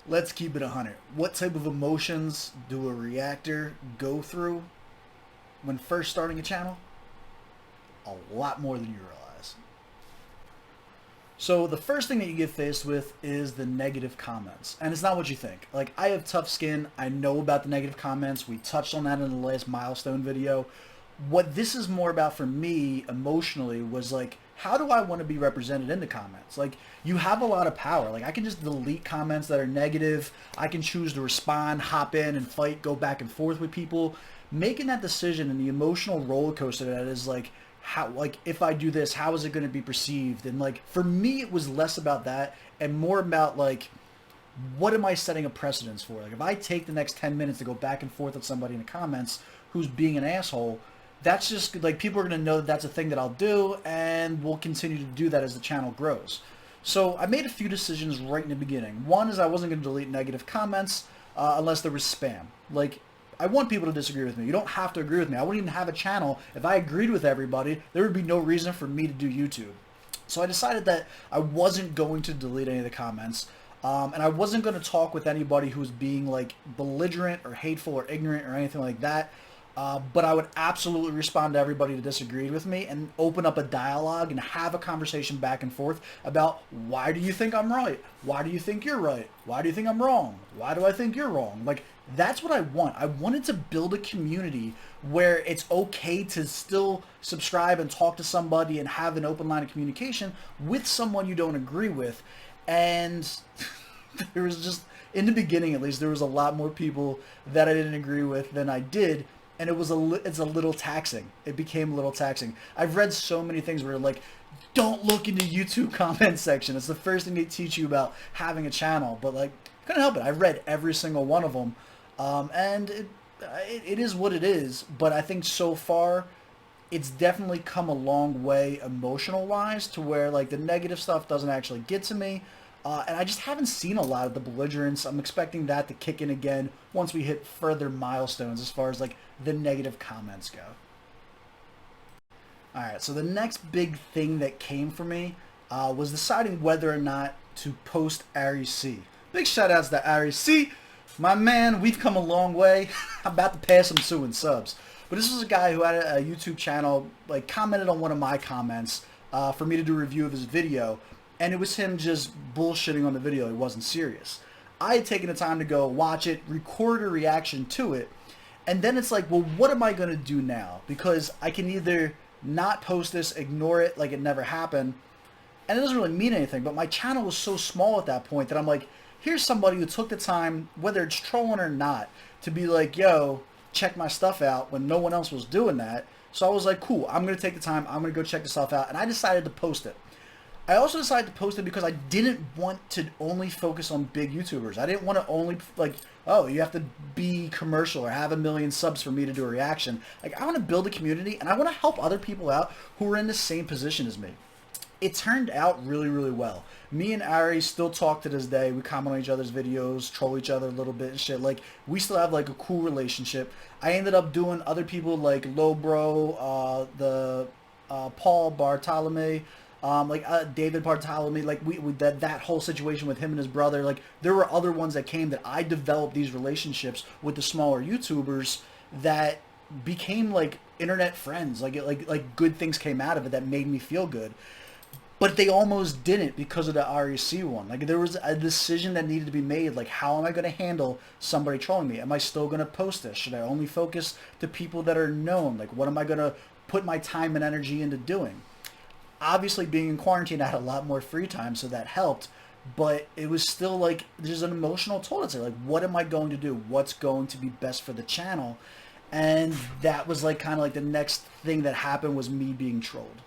Let's keep it 100. What type of emotions do a reactor go through when first starting a channel? A lot more than you realize. So the first thing that you get faced with is the negative comments. And it's not what you think. Like, I have tough skin. I know about the negative comments. We touched on that in the last milestone video. What this is more about for me emotionally was like, how do I want to be represented in the comments? Like, you have a lot of power. Like, I can just delete comments that are negative. I can choose to respond, hop in and fight, go back and forth with people. Making that decision and the emotional roller coaster that is like, how, like, if I do this, how is it going to be perceived? And like, for me, it was less about that and more about like, what am I setting a precedence for? Like, if I take the next 10 minutes to go back and forth with somebody in the comments who's being an asshole, that's just like, people are going to know that that's a thing that I'll do, and we'll continue to do that as the channel grows. So I made a few decisions right in the beginning. One is I wasn't going to delete negative comments unless there was spam. Like, I want people to disagree with me. You don't have to agree with me. I wouldn't even have a channel. If I agreed with everybody, there would be no reason for me to do YouTube. So I decided that I wasn't going to delete any of the comments. And I wasn't going to talk with anybody who was being like belligerent or hateful or ignorant or anything like that. But I would absolutely respond to everybody that disagreed with me and open up a dialogue and have a conversation back and forth about, why do you think I'm right? Why do you think you're right? Why do you think I'm wrong? Why do I think you're wrong? Like, that's what I want. I wanted to build a community where it's okay to still subscribe and talk to somebody and have an open line of communication with someone you don't agree with. And there was just, in the beginning at least, there was a lot more people that I didn't agree with than I did. And it's a little taxing. It became a little taxing. I've read so many things where like, don't look in the YouTube comment section. It's the first thing they teach you about having a channel. But like, couldn't help it. I've read every single one of them. And it is what it is. But I think so far, it's definitely come a long way emotional wise to where like the negative stuff doesn't actually get to me. And I just haven't seen a lot of the belligerence. I'm expecting that to kick in again once we hit further milestones as far as like the negative comments go. Alright, so the next big thing that came for me was deciding whether or not to post Ari C. Big shout outs to Ari C. My man, we've come a long way. I'm about to pass him soon in subs. But this was a guy who had a YouTube channel, like commented on one of my comments for me to do a review of his video. And it was him just bullshitting on the video. He wasn't serious. I had taken the time to go watch it, record a reaction to it, and then it's like, well, what am I going to do now? Because I can either not post this, ignore it like it never happened, and it doesn't really mean anything, but my channel was so small at that point that I'm like, here's somebody who took the time, whether it's trolling or not, to be like, yo, check my stuff out when no one else was doing that. So I was like, cool, I'm going to take the time, I'm going to go check the stuff out, and I decided to post it. I also decided to post it because I didn't want to only focus on big YouTubers. I didn't want to only, like, oh, you have to be commercial or have 1 million subs for me to do a reaction. Like, I want to build a community, and I want to help other people out who are in the same position as me. It turned out really, really well. Me and Ari still talk to this day. We comment on each other's videos, troll each other a little bit and shit. Like, we still have, like, a cool relationship. I ended up doing other people like Lobro, Paul Bartolome, David Bartholomew, like we that whole situation with him and his brother, like there were other ones that came that I developed these relationships with the smaller YouTubers that became like internet friends, like good things came out of it that made me feel good. But they almost didn't because of the REC one. Like there was a decision that needed to be made, like how am I going to handle somebody trolling me? Am I still going to post this? Should I only focus to people that are known? Like what am I going to put my time and energy into doing? Obviously, being in quarantine, I had a lot more free time, so that helped. But it was still like, there's an emotional toll. It's like, what am I going to do? What's going to be best for the channel? And that was like kind of like the next thing that happened was me being trolled.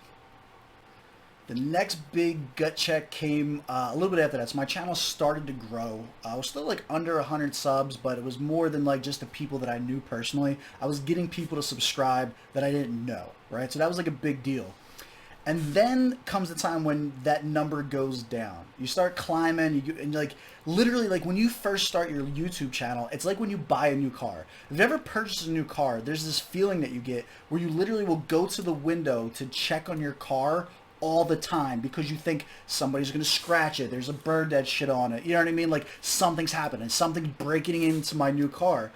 The next big gut check came a little bit after that. So my channel started to grow. I was still like under 100 subs, but it was more than like just the people that I knew personally. I was getting people to subscribe that I didn't know, right? So that was like a big deal. And then comes the time when that number goes down. You start climbing, and like literally like when you first start your YouTube channel, it's like when you buy a new car. If you ever purchased a new car, there's this feeling that you get where you literally will go to the window to check on your car all the time because you think somebody's going to scratch it. There's a bird that shit on it. You know what I mean? Like something's happening. Something's breaking into my new car.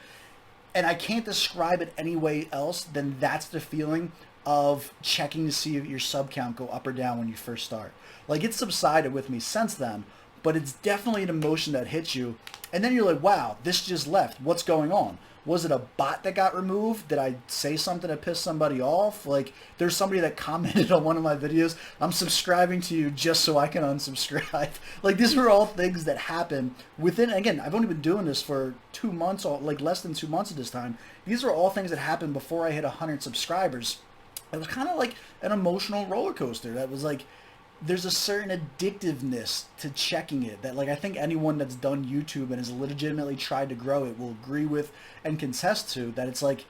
And I can't describe it any way else than that's the feeling of checking to see if your sub count go up or down when you first start. Like it's subsided with me since then, but it's definitely an emotion that hits you. And then you're like, wow, this just left. What's going on? Was it a bot that got removed? Did I say something that pissed somebody off? Like, there's somebody that commented on one of my videos, I'm subscribing to you just so I can unsubscribe. Like, these were all things that happen within, again, I've only been doing this for 2 months, or like less than 2 months at this time. These are all things that happened before I hit 100 subscribers. It was kind of like an emotional roller coaster that was like, there's a certain addictiveness to checking it that like I think anyone that's done YouTube and has legitimately tried to grow it will agree with and contest to, that it's like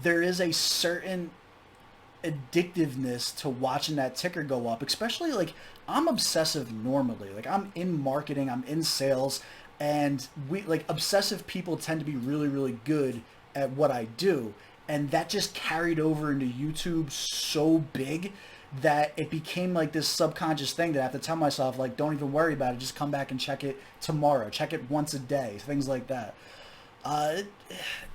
there is a certain addictiveness to watching that ticker go up. Especially like I'm obsessive normally, like I'm in marketing, I'm in sales, and we like obsessive people tend to be really, really good at what I do, and that just carried over into YouTube so big that it became like this subconscious thing that I have to tell myself, like, don't even worry about it. Just come back and check it tomorrow. Check it once a day. Things like that.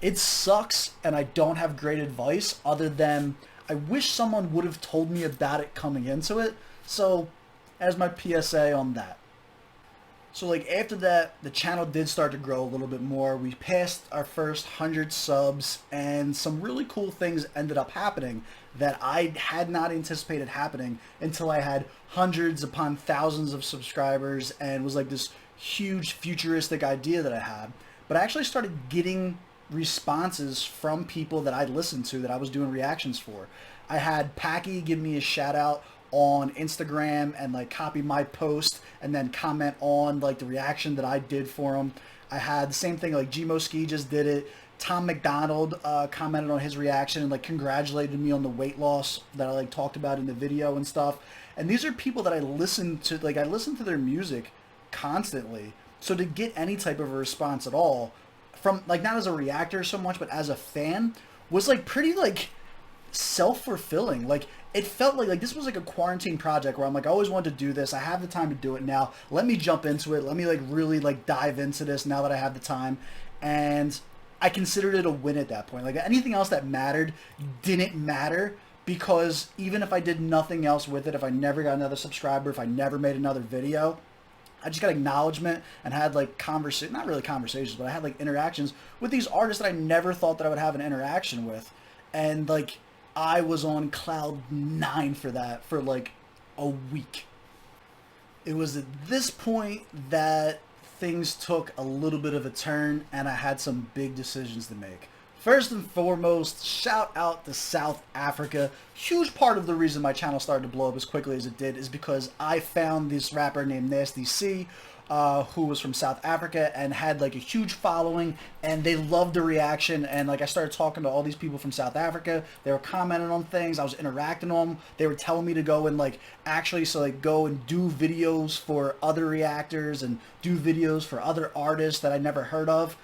It sucks, and I don't have great advice other than I wish someone would have told me about it coming into it. So, as my PSA on that. So like after that, the channel did start to grow a little bit more. We passed our first 100 subs, and some really cool things ended up happening that I had not anticipated happening until I had hundreds upon thousands of subscribers and was like this huge futuristic idea that I had. But I actually started getting responses from people that I listened to that I was doing reactions for. I had Packy give me a shout out on Instagram and like copy my post and then comment on like the reaction that I did for him. I had the same thing, like Gmo Ski just did it. Tom McDonald commented on his reaction and like congratulated me on the weight loss that I like talked about in the video and stuff. And these are people that I listen to, like I listen to their music constantly. So to get any type of a response at all from like not as a reactor so much, but as a fan was like pretty like self-fulfilling. Like it felt like this was like a quarantine project where I'm like, I always wanted to do this. I have the time to do it now. Let me jump into it. Let me like really like dive into this now that I have the time. And I considered it a win at that point. Like anything else that mattered didn't matter, because even if I did nothing else with it, if I never got another subscriber, if I never made another video, I just got acknowledgement and had like not really conversations, but I had like interactions with these artists that I never thought that I would have an interaction with. And like I was on cloud 9 for that for like a week. It was at this point that things took a little bit of a turn and I had some big decisions to make. First and foremost, shout out to South Africa. Huge part of the reason my channel started to blow up as quickly as it did is because I found this rapper named Nasty C, who was from South Africa and had like a huge following, and they loved the reaction. And like I started talking to all these people from South Africa. They were commenting on things. I was interacting on them. They were telling me to go and like actually go and do videos for other reactors and do videos for other artists that I never heard of.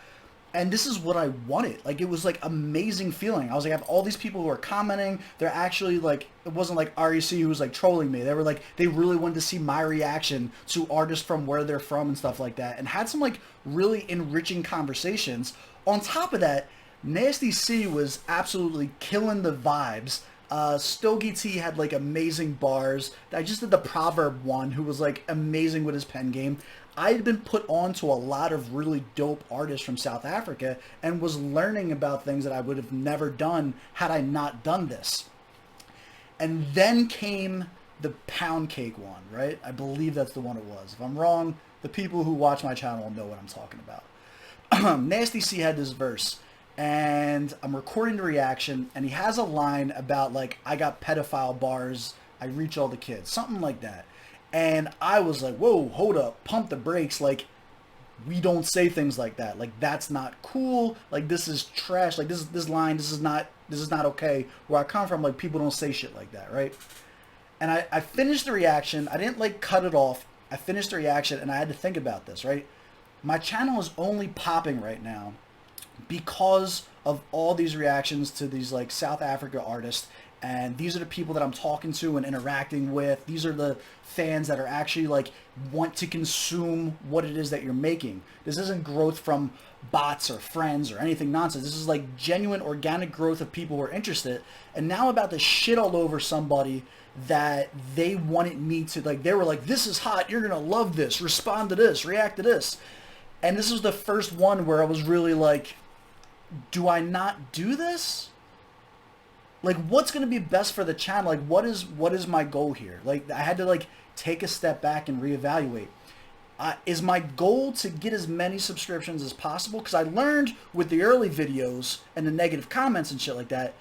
And this is what I wanted. Like, it was like amazing feeling. I was like, I have all these people who are commenting. They're actually like, it wasn't like REC who was like trolling me. They were like, they really wanted to see my reaction to artists from where they're from and stuff like that. And had some like really enriching conversations. On top of that, Nasty C was absolutely killing the vibes. Stogie T had like amazing bars. I just did the Proverb one, who was like amazing with his pen game. I had been put on to a lot of really dope artists from South Africa and was learning about things that I would have never done had I not done this. And then came the Pound Cake one, right? I believe that's the one it was. If I'm wrong, the people who watch my channel will know what I'm talking about. Nasty C had this verse, and I'm recording the reaction, and he has a line about like, I got pedophile bars, I reach all the kids, something like that. And I was like, whoa, hold up, pump the brakes. Like, we don't say things like that. Like, that's not cool. Like, this is trash. Like, this line, this is not okay. Where I come from, like, people don't say shit like that, right? And I finished the reaction. I didn't, like, cut it off. I finished the reaction, and I had to think about this, right? My channel is only popping right now because of all these reactions to these, like, South Africa artists And these are the people that I'm talking to and interacting with. These are the fans that are actually like want to consume what it is that you're making. This isn't growth from bots or friends or anything nonsense. This is like genuine organic growth of people who are interested. And now I'm about to shit all over somebody that they wanted me to, like, they were like, this is hot, you're gonna love this, respond to this, react to this. And this was the first one where I was really like, do I not do this? Like, what's going to be best for the channel? Like, what is my goal here? Like, I had to like take a step back and reevaluate. Is my goal to get as many subscriptions as possible? Because I learned with the early videos and the negative comments and shit like that,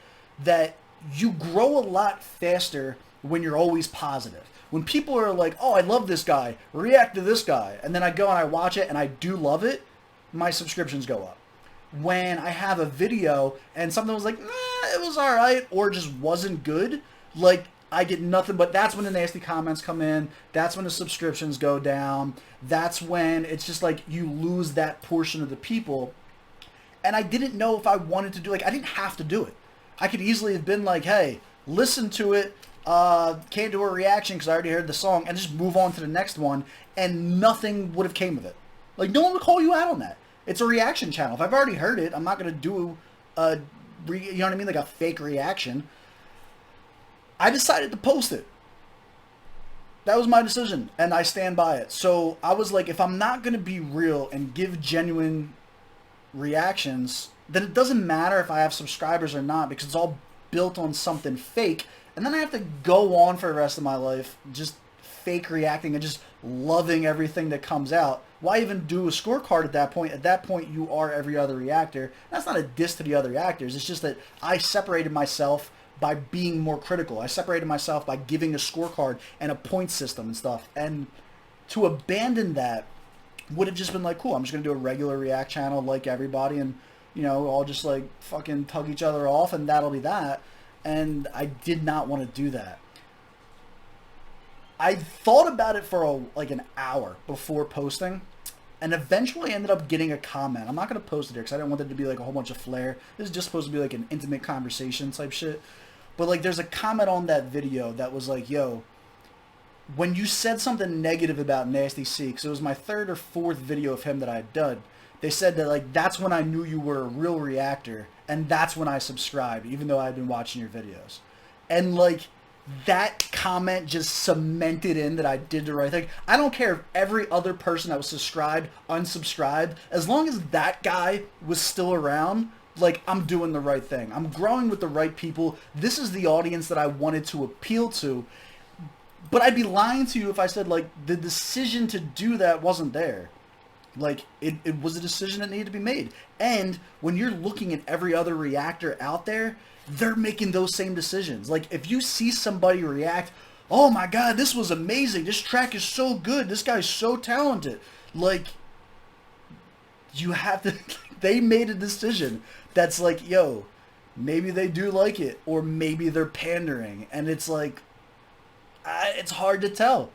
that you grow a lot faster when you're always positive. When people are like, oh, I love this guy, react to this guy, and then I go and I watch it and I do love it, my subscriptions go up. When I have a video and something was like, it was alright, or just wasn't good, like, I get nothing but, that's when the nasty comments come in, that's when the subscriptions go down, that's when it's just like you lose that portion of the people. And I didn't know if I wanted to do, like, I didn't have to do it. I could easily have been like, hey, listen to it, can't do a reaction because I already heard the song, and just move on to the next one, and nothing would have came of it. Like, no one would call you out on that. It's a reaction channel. If I've already heard it, I'm not going to do a, you know what I mean, like a fake reaction. I decided to post it. That was my decision, and I stand by it. So I was like, if I'm not going to be real and give genuine reactions, then it doesn't matter if I have subscribers or not, because it's all built on something fake. And then I have to go on for the rest of my life just fake reacting and just loving everything that comes out. Why even do a scorecard at that point? At that point, you are every other reactor. That's not a diss to the other reactors. It's just that I separated myself by being more critical. I separated myself by giving a scorecard and a point system and stuff. And to abandon that would have just been like, cool, I'm just going to do a regular react channel like everybody, and, you know, I'll just like fucking tug each other off, and that'll be that. And I did not want to do that. I thought about it for like an hour before posting, and eventually ended up getting a comment. I'm not going to post it here because I didn't want it to be like a whole bunch of flair. This is just supposed to be like an intimate conversation type shit. But like, there's a comment on that video that was like, yo, when you said something negative about Nasty C, because it was my third or fourth video of him that I had done, they said that like, that's when I knew you were a real reactor, and that's when I subscribed, even though I'd been watching your videos. And like, that comment just cemented in that I did the right thing. I don't care if every other person that was subscribed unsubscribed, as long as that guy was still around, like, I'm doing the right thing. I'm growing with the right people. This is the audience that I wanted to appeal to. But I'd be lying to you if I said, like, the decision to do that wasn't there. Like, it was a decision that needed to be made. And when you're looking at every other reactor out there, they're making those same decisions. Like, if you see somebody react, oh my god, this was amazing, this track is so good, this guy's so talented, like, you have to, they made a decision that's like, yo, maybe they do like it, or maybe they're pandering, and it's like, it's hard to tell.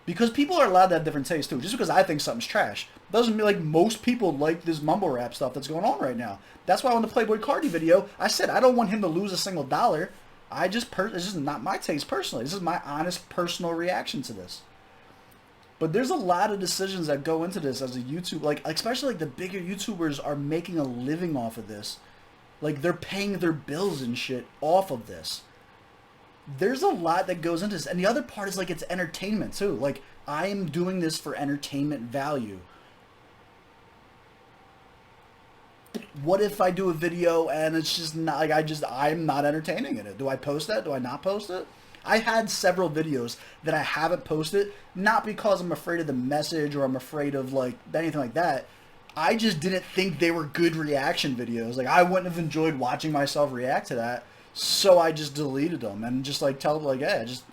Because people are allowed to have different tastes too. Just because I think something's trash doesn't mean like most people like this mumble rap stuff that's going on right now. That's why on the Playboy Cardi video, I said I don't want him to lose a single dollar. It's just not my taste personally. This is my honest personal reaction to this. But there's a lot of decisions that go into this as a YouTube, like especially like the bigger YouTubers are making a living off of this. Like they're paying their bills and shit off of this. There's a lot that goes into this. And the other part is like it's entertainment too. Like I am doing this for entertainment value. What if I do a video and it's just not like I'm not entertaining in it? Do I post that? Do I not post it? I had several videos that I haven't posted, not because I'm afraid of the message or I'm afraid of like anything like that. I just didn't think they were good reaction videos. Like I wouldn't have enjoyed watching myself react to that. So I just deleted them and just like tell them like, yeah, it just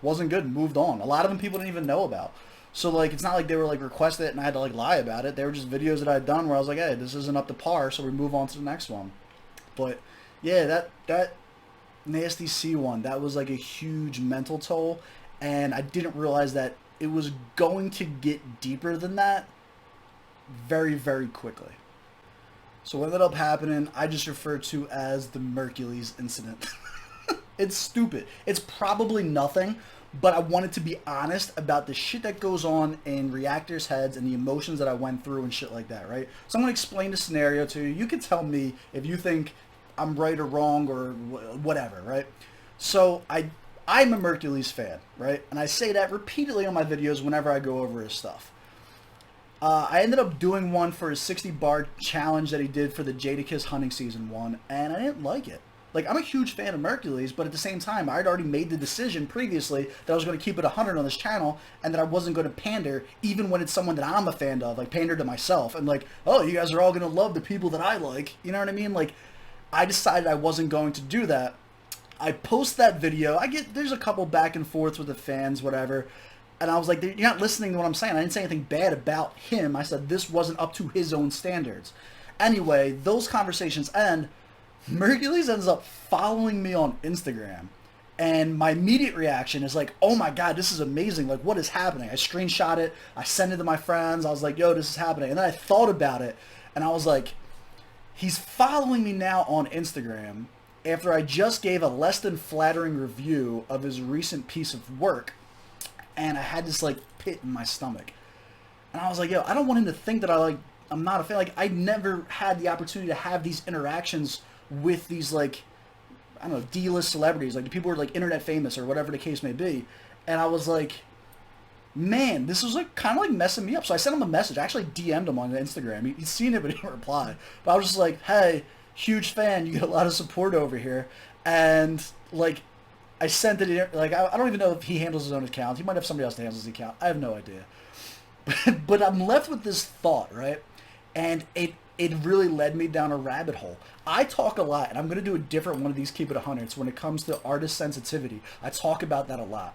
wasn't good and moved on. A lot of them people didn't even know about. So like, it's not like they were like requested it and I had to like lie about it. They were just videos that I had done where I was like, hey, this isn't up to par, so we move on to the next one. But yeah, that Nasty C one, that was like a huge mental toll, and I didn't realize that it was going to get deeper than that very, very quickly. So what ended up happening, I just refer to as the Merkules incident. It's stupid. It's probably nothing, but I wanted to be honest about the shit that goes on in reactors' heads and the emotions that I went through and shit like that, right? So I'm going to explain the scenario to you. You can tell me if you think I'm right or wrong or whatever, right? So I'm a Merkules fan, right? And I say that repeatedly on my videos whenever I go over his stuff. I ended up doing one for his 60 bar challenge that he did for the Jadakiss hunting season one, and I didn't like it. Like, I'm a huge fan of Merkules, but at the same time, I'd already made the decision previously that I was going to keep it 100 on this channel, and that I wasn't going to pander, even when it's someone that I'm a fan of, like, pander to myself, and like, oh, you guys are all going to love the people that I like, you know what I mean? Like, I decided I wasn't going to do that. I post that video, there's a couple back and forths with the fans, whatever, and I was like, you're not listening to what I'm saying. I didn't say anything bad about him. I said this wasn't up to his own standards. Anyway, those conversations end. Merkules ends up following me on Instagram. And my immediate reaction is like, oh my God, this is amazing. Like, what is happening? I screenshot it. I sent it to my friends. I was like, yo, this is happening. And then I thought about it. And I was like, he's following me now on Instagram after I just gave a less than flattering review of his recent piece of work. And I had this like pit in my stomach, and I was like, yo, I don't want him to think that I'm not a fan. Like, I never had the opportunity to have these interactions with these, like, I don't know, D-list celebrities, like the people who are like internet famous or whatever the case may be. And I was like, man, this was like kind of like messing me up. So I sent him a message. I actually DM'd him on Instagram. He's seen it, but he didn't reply. But I was just like, hey, huge fan. You get a lot of support over here. And like, I sent it, like, I don't even know if he handles his own account. He might have somebody else that handles his account. I have no idea. But I'm left with this thought, right? And it really led me down a rabbit hole. I talk a lot, and I'm going to do a different one of these Keep It 100s when it comes to artist sensitivity. I talk about that a lot.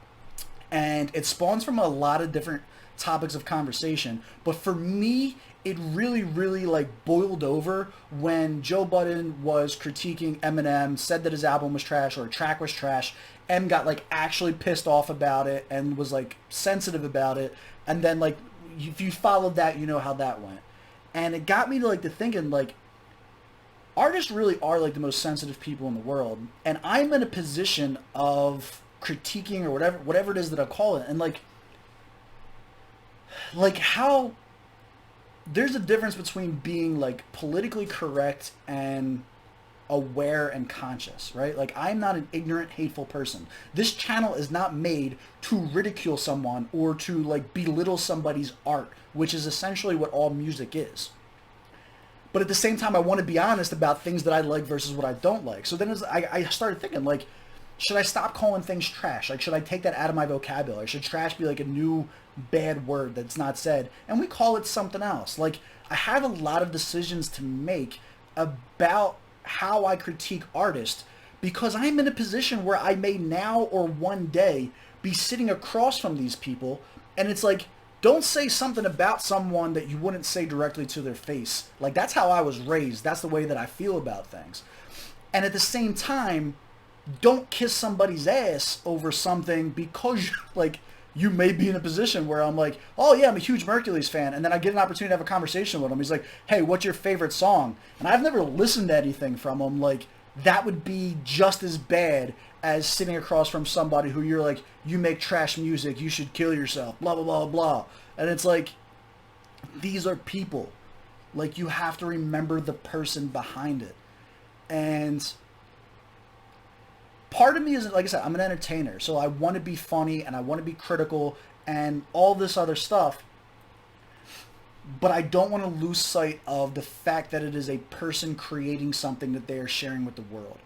And it spawns from a lot of different topics of conversation. But for me, it really, really like boiled over when Joe Budden was critiquing Eminem, said that his album was trash or a track was trash. M got like actually pissed off about it and was like sensitive about it. And then like, if you followed that, you know how that went. And it got me to like to thinking like, artists really are like the most sensitive people in the world. And I'm in a position of critiquing or whatever it is that I call it. And like how there's a difference between being like politically correct and aware and conscious, right? Like, I'm not an ignorant, hateful person. This channel is not made to ridicule someone or to like belittle somebody's art, which is essentially what all music is. But at the same time, I want to be honest about things that I like versus what I don't like. So then I started thinking, like, should I stop calling things trash? Like, should I take that out of my vocabulary? Should trash be like a new bad word that's not said? And we call it something else. Like, I have a lot of decisions to make about how I critique artists because I'm in a position where I may now or one day be sitting across from these people, and it's like, don't say something about someone that you wouldn't say directly to their face. Like, that's how I was raised. That's the way that I feel about things. And at the same time, don't kiss somebody's ass over something because like you may be in a position where I'm like, oh yeah, I'm a huge Merkules fan, and then I get an opportunity to have a conversation with him. He's like, hey, what's your favorite song? And I've never listened to anything from him. Like, that would be just as bad as sitting across from somebody who you're like, you make trash music, you should kill yourself, blah, blah, blah, blah. And it's like, these are people. Like, you have to remember the person behind it. And part of me is, like I said, I'm an entertainer, so I want to be funny and I want to be critical and all this other stuff, but I don't want to lose sight of the fact that it is a person creating something that they are sharing with the world.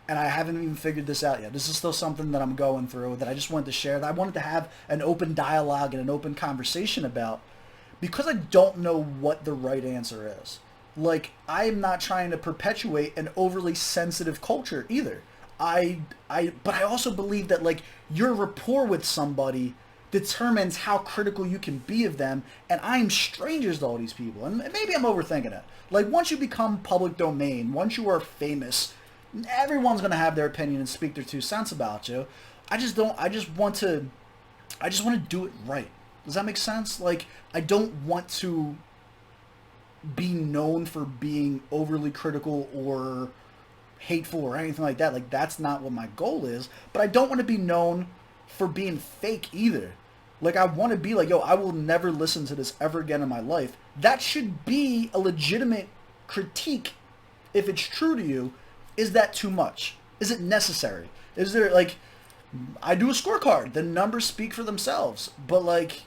And I haven't even figured this out yet. This is still something that I'm going through that I just wanted to share, that I wanted to have an open dialogue and an open conversation about, because I don't know what the right answer is. Like, I'm not trying to perpetuate an overly sensitive culture either. But I also believe that, like, your rapport with somebody determines how critical you can be of them, and I'm strangers to all these people. And maybe I'm overthinking it. Like, once you become public domain, once you are famous, everyone's going to have their opinion and speak their 2 cents about you. I just want to do it right. Does that make sense? Like, I don't want to be known for being overly critical or hateful or anything like that. Like, that's not what my goal is. But I don't want to be known for being fake either. Like, I want to be like, yo, I will never listen to this ever again in my life. That should be a legitimate critique if it's true to you. Is that too much? Is it necessary? Is there, like, I do a scorecard. The numbers speak for themselves. But, like,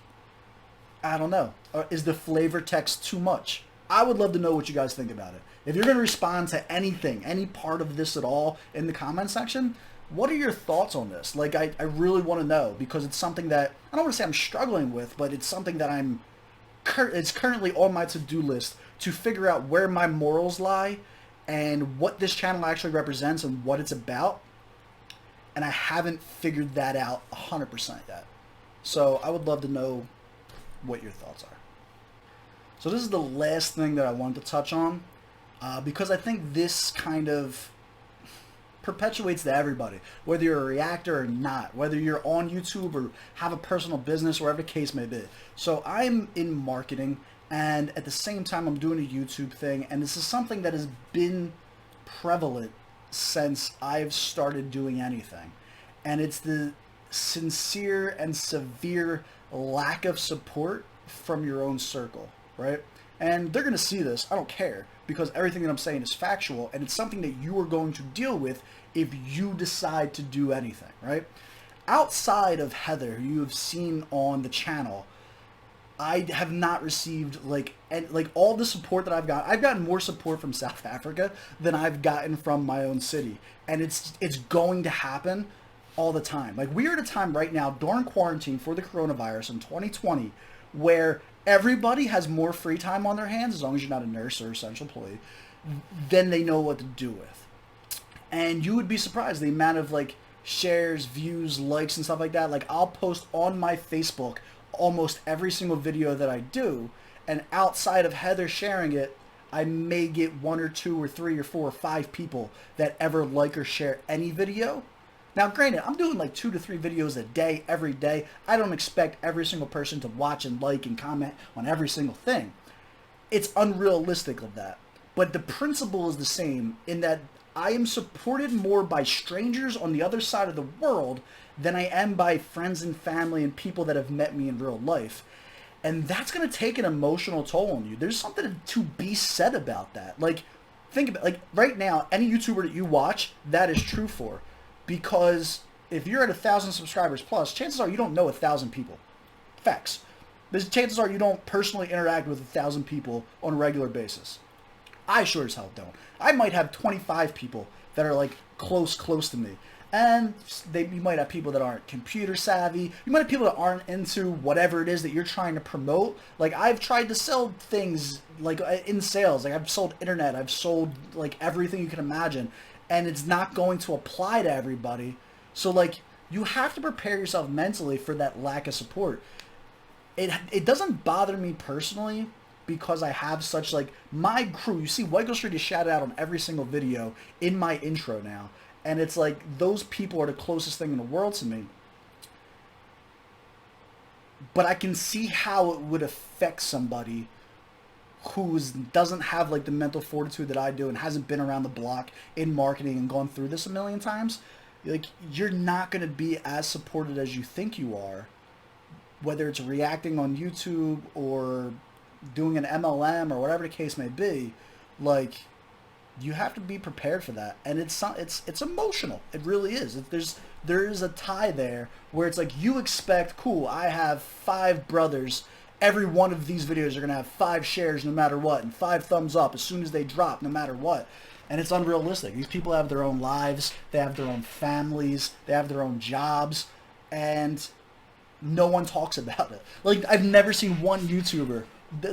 I don't know. Is the flavor text too much? I would love to know what you guys think about it. If you're going to respond to anything, any part of this at all in the comment section, what are your thoughts on this? Like, I really want to know, because it's something that, I don't want to say I'm struggling with, but it's something that it's currently on my to-do list to figure out where my morals lie and what this channel actually represents and what it's about. And I haven't figured that out 100% yet. So I would love to know what your thoughts are. So this is the last thing that I wanted to touch on, because I think this kind of perpetuates to everybody, whether you're a reactor or not, whether you're on YouTube or have a personal business, wherever the case may be. So I'm in marketing, and at the same time I'm doing a YouTube thing, and this is something that has been prevalent since I've started doing anything. And it's the sincere and severe lack of support from your own circle, right? And they're going to see this. I don't care, because everything that I'm saying is factual, and it's something that you are going to deal with if you decide to do anything, right? Outside of Heather, who you have seen on the channel, I have not received like all the support that I've gotten more support from South Africa than I've gotten from my own city. And it's going to happen all the time. Like, we're at a time right now during quarantine for the coronavirus in 2020 where everybody has more free time on their hands, as long as you're not a nurse or essential employee, than they know what to do with. And you would be surprised the amount of like shares, views, likes, and stuff like that. Like, I'll post on my Facebook almost every single video that I do, and outside of Heather sharing it, I may get 1 or 2 or 3 or 4 or 5 people that ever like or share any video. Now, granted, I'm doing like 2 to 3 videos a day, every day. I don't expect every single person to watch and like and comment on every single thing. It's unrealistic of that. But the principle is the same, in that I am supported more by strangers on the other side of the world than I am by friends and family and people that have met me in real life. And that's going to take an emotional toll on you. There's something to be said about that. Like, think about, like, right now, any YouTuber that you watch, that is true for. Because if you're at 1,000 subscribers plus, chances are you don't know 1,000 people. Facts. Chances are you don't personally interact with 1,000 people on a regular basis. I sure as hell don't. I might have 25 people that are like close to me. And you might have people that aren't computer savvy. You might have people that aren't into whatever it is that you're trying to promote. Like, I've tried to sell things like in sales. Like, I've sold internet. I've sold like everything you can imagine. And it's not going to apply to everybody. So like, you have to prepare yourself mentally for that lack of support. It doesn't bother me personally, because I have such, like, my crew. You see White Girl Street is shouted out on every single video in my intro now. And it's like, those people are the closest thing in the world to me. But I can see how it would affect somebody who doesn't have like the mental fortitude that I do and hasn't been around the block in marketing and gone through this a million times. Like, you're not going to be as supported as you think you are, whether it's reacting on YouTube or doing an MLM or whatever the case may be. Like, you have to be prepared for that, and it's emotional. It really is. There is a tie there where it's like, you expect, cool, I have 5 brothers. Every one of these videos are gonna have 5 shares no matter what, and 5 thumbs up as soon as they drop, no matter what. And it's unrealistic. These people have their own lives. They have their own families. They have their own jobs, and no one talks about it. Like, I've never seen one YouTuber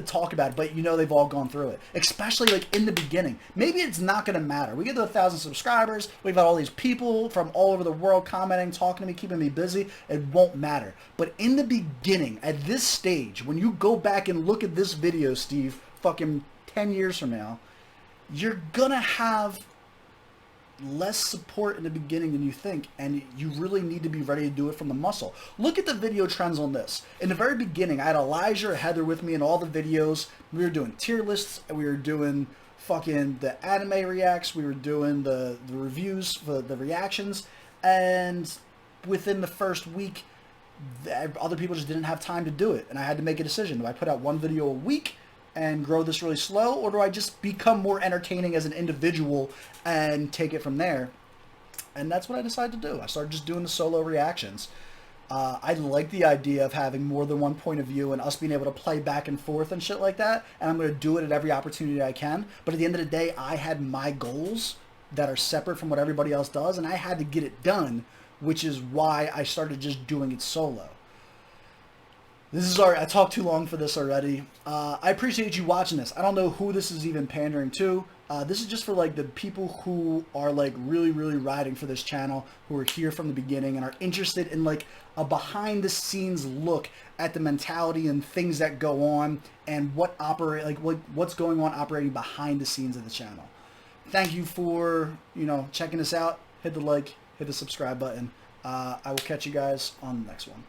talk about it, but you know they've all gone through it, especially like in the beginning. Maybe it's not going to matter. We get to 1,000 subscribers, we've got all these people from all over the world commenting, talking to me, keeping me busy. It won't matter. But in the beginning, at this stage, when you go back and look at this video, Steve, fucking 10 years from now, you're gonna have less support in the beginning than you think, and you really need to be ready to do it from the muscle. Look at the video trends on this. In the very beginning, I had Elijah or Heather with me in all the videos. We were doing tier lists, and we were doing fucking the anime reacts, we were doing the reviews for the reactions, and within the first week, other people just didn't have time to do it, and I had to make a decision. Do I put out one video a week and grow this really slow, or do I just become more entertaining as an individual and take it from there? And that's what I decided to do. I started just doing the solo reactions. I like the idea of having more than one point of view and us being able to play back and forth and shit like that, and I'm going to do it at every opportunity I can. But at the end of the day, I had my goals that are separate from what everybody else does, and I had to get it done, which is why I started just doing it solo. This is I talked too long for this already. I appreciate you watching this. I don't know who this is even pandering to. This is just for like the people who are like really riding for this channel, who are here from the beginning and are interested in like a behind the scenes look at the mentality and things that go on and what's going on operating behind the scenes of the channel. Thank you for, checking us out. Hit the like, hit the subscribe button. I will catch you guys on the next one.